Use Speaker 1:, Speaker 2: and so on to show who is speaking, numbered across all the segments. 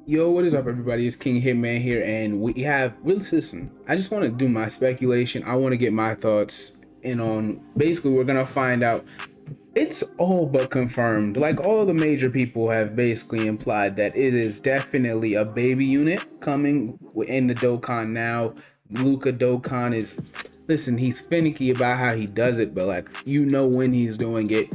Speaker 1: Yo, what is up, everybody? It's King Hitman here, and we have. Well, listen, I just want to do my speculation. I want to get my thoughts in on. Basically, we're gonna find out. It's all but confirmed. Like all the major people have basically implied that it is definitely a baby unit coming in the Dokkan now. Luca Dokkan is. Listen, he's finicky about how he does it, but like when he's doing it.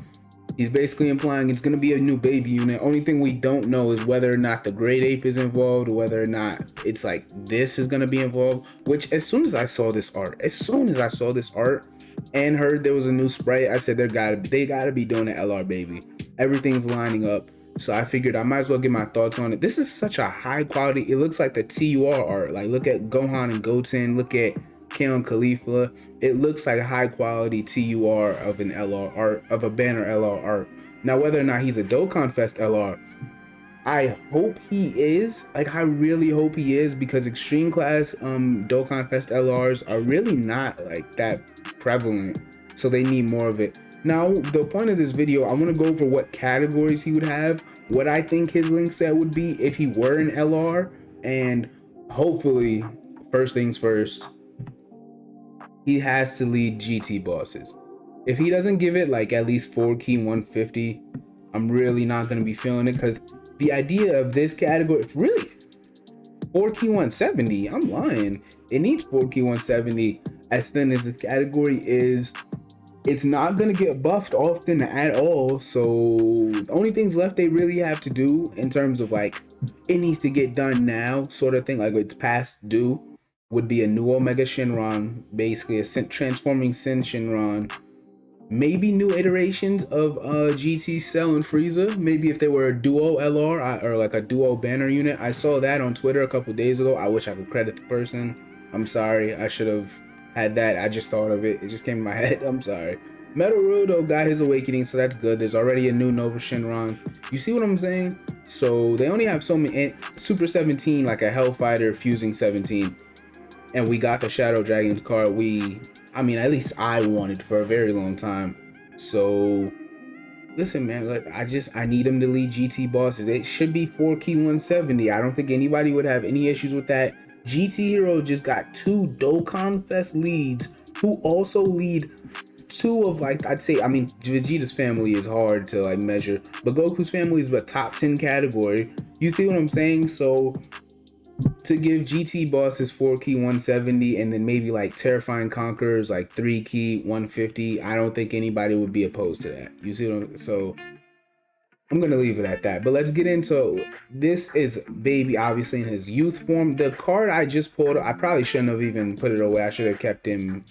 Speaker 1: He's basically implying it's going to be a new baby unit. Only thing we don't know is whether or not the Great Ape is involved, or whether or not it's like this is going to be involved. Which, as soon as I saw this art, and heard there was a new sprite, I said they gotta be doing an LR baby. Everything's lining up, so I figured I might as well get my thoughts on it. This is such a high quality. It looks like the TUR art. Like look at Gohan and Goten. Look at Kaon Khalifa. It looks like high quality TUR of an LR art, of a banner LR art. Now, whether or not he's a Dokkan Fest LR, I hope he is. Like, I really hope he is, because extreme class Dokkan Fest LRs are really not like that prevalent. So they need more of it. Now, the point of this video, I want to go over what categories he would have, what I think his link set would be if he were an LR, and hopefully, first things first, he has to lead GT bosses. If he doesn't give it like at least 4 key 150, I'm really not going to be feeling it, because the idea of this category, really, 4 key 170, I'm lying. It needs 4 key 170. As thin as this category is, it's not going to get buffed often at all. So the only things left they really have to do in terms of like, it needs to get done now sort of thing, like it's past due, would be a new Omega Shinron, basically a transforming Sin Shinron. Maybe new iterations of GT Cell and Frieza. Maybe if they were a duo LR or like a duo banner unit. I saw that on Twitter a couple days ago. I wish I could credit the person. I'm sorry. I should have had that. I just thought of it. It just came in my head. I'm sorry. Metal Rudo got his awakening, so that's good. There's already a new Nova Shinron. You see what I'm saying? So they only have so many. Super 17, like a Hellfighter fusing 17. And we got the Shadow Dragons card I mean, at least I wanted for a very long time. So, listen, man, like, I need him to lead GT bosses. It should be 4 key 170. I don't think anybody would have any issues with that. GT Hero just got 2 Dokkan Fest leads, who also lead 2 of, like, I'd say, I mean, Vegeta's family is hard to, like, measure, but Goku's family is the top 10 category. You see what I'm saying? So, to give GT bosses 4 key 170 and then maybe like Terrifying Conquerors like 3 key 150, I don't think anybody would be opposed to that. You see what so I'm gonna leave it at that. But let's get into this. Is baby obviously in his youth form. The card I just pulled, I probably shouldn't have even put it away. I should have kept him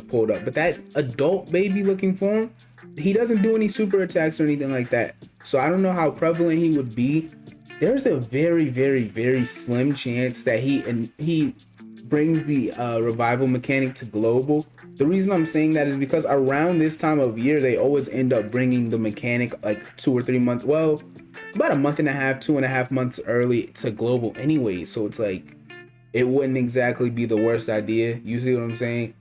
Speaker 1: pulled up. But that adult baby looking form, he doesn't do any super attacks or anything like that. So I don't know how prevalent he would be. There's a very, very, very slim chance that he brings the revival mechanic to global. The reason I'm saying that is because around this time of year, they always end up bringing the mechanic like 2 or 3 months, well, about a month and a half, 2.5 months early to global anyway. So it's like, it wouldn't exactly be the worst idea. You see what I'm saying?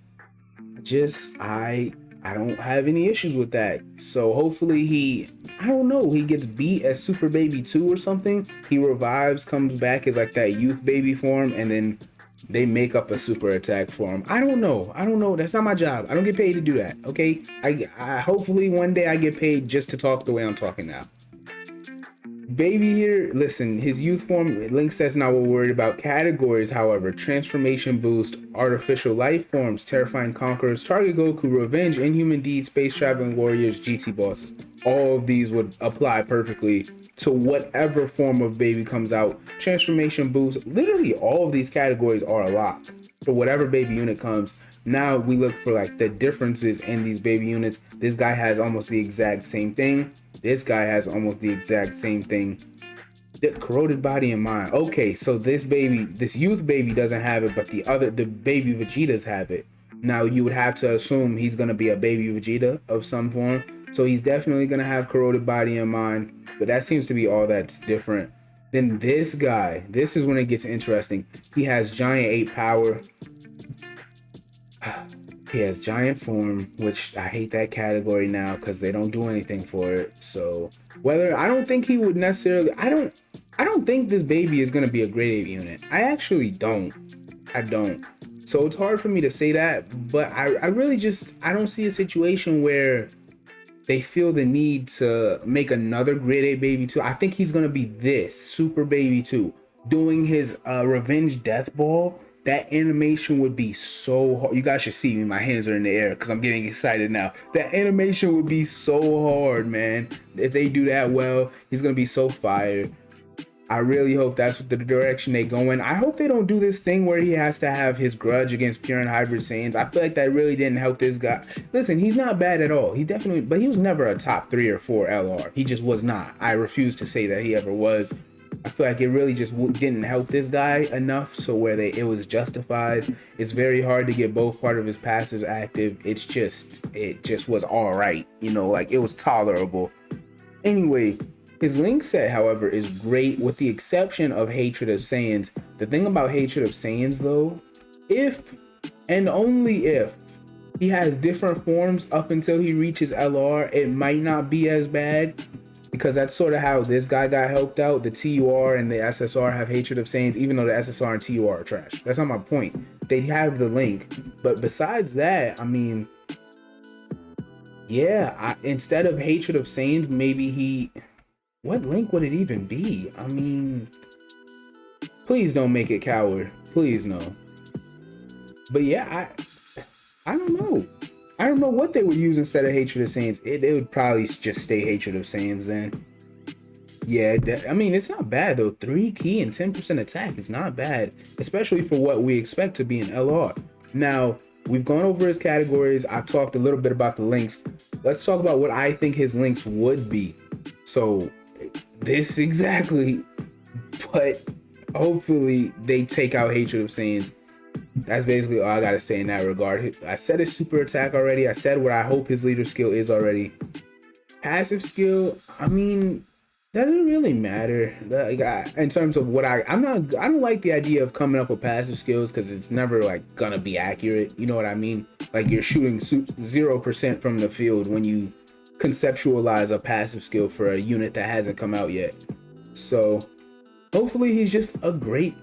Speaker 1: I don't have any issues with that. So hopefully I don't know, he gets beat as Super Baby 2 or something. He revives, comes back as like that youth baby form, and then they make up a super attack for him. I don't know. That's not my job. I don't get paid to do that, okay? I hopefully one day I get paid just to talk the way I'm talking now. Baby here, listen, his youth form, Link says not what we're worried about. Categories, however, transformation boost, artificial life forms, terrifying conquerors, target Goku, revenge, inhuman deeds, space traveling warriors, GT bosses. All of these would apply perfectly to whatever form of baby comes out. Transformation boost, literally all of these categories are a lock for whatever baby unit comes. Now we look for like the differences in these baby units. This guy has almost the exact same thing. This guy has almost the exact same thing. The corroded body and mind. Okay, so this youth baby doesn't have it, but the baby Vegetas have it. Now you would have to assume he's gonna be a baby Vegeta of some form. So he's definitely gonna have corroded body and mind, but that seems to be all that's different. Then this guy, this is when it gets interesting. He has giant 8 power. He has giant form, which I hate that category now because they don't do anything for it. So I don't think he would necessarily, I don't think this baby is gonna be a grade 8 unit. I actually don't. I don't. So it's hard for me to say that, but I really just I don't see a situation where they feel the need to make another grade 8 baby 2. I think he's gonna be this super baby 2 doing his revenge death ball. That animation would be so hard. You guys should see me, my hands are in the air because I'm getting excited now. That animation would be so hard, man. If they do that well, he's gonna be so fire. I really hope that's the direction they go in. I hope they don't do this thing where he has to have his grudge against pure and hybrid Saiyans. I feel like that really didn't help this guy. Listen, he's not bad at all. He's definitely, but he was never a top 3 or 4 LR. He just was not. I refuse to say that he ever was. I feel like it really just didn't help this guy enough so where it was justified. It's very hard to get both part of his passives active. It just was all right. You know, like it was tolerable. Anyway, his Linc set, however, is great with the exception of Hatred of Saiyans. The thing about Hatred of Saiyans, though, if and only if he has different forms up until he reaches LR, it might not be as bad because that's sort of how this guy got helped out. The TUR and the SSR have Hatred of Saiyans, even though the SSR and TUR are trash. That's not my point. They have the Linc. But besides that, I mean, yeah, instead of Hatred of Saiyans, maybe he... What Linc would it even be? I mean, please don't make it Coward. Please no. But yeah, I don't know. I don't know what they would use instead of Hatred of Saiyans. It would probably just stay Hatred of Saiyans then. Yeah, I mean, it's not bad though. 3 key and 10% attack is not bad, especially for what we expect to be an LR. Now, we've gone over his categories. I've talked a little bit about the links. Let's talk about what I think his links would be. So, this exactly, but hopefully they take out Hatred of Saiyans. That's basically all I gotta say in that regard. I said his super attack already. I said what I hope his leader skill is already. Passive skill, I mean, doesn't really matter. Like, in terms of what I don't like the idea of coming up with passive skills because it's never like gonna be accurate. You know what I mean? Like you're shooting 0% from the field when you conceptualize a passive skill for a unit that hasn't come out yet. So hopefully he's just a great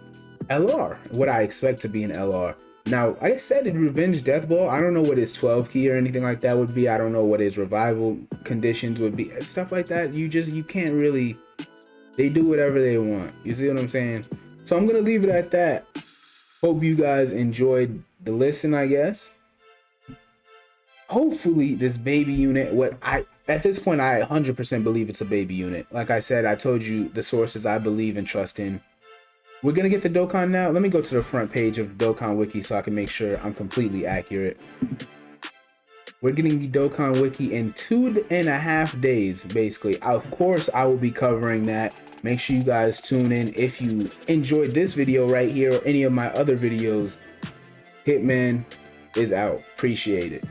Speaker 1: LR, what I expect to be an LR. Now, like I said, in Revenge Death Ball, I don't know what his 12 key or anything like that would be. I don't know what his revival conditions would be. Stuff like that, you can't really, they do whatever they want. You see what I'm saying? So I'm gonna leave it at that. Hope you guys enjoyed the listen, I guess. Hopefully this baby unit, at this point I 100% believe it's a baby unit. Like I said, I told you the sources I believe and trust in. We're gonna get the Dokkan now. Let me go to the front page of the Dokkan Wiki so I can make sure I'm completely accurate. We're getting the Dokkan Wiki in 2.5 days, basically. Of course, I will be covering that. Make sure you guys tune in. If you enjoyed this video right here or any of my other videos, Hitman is out. Appreciate it.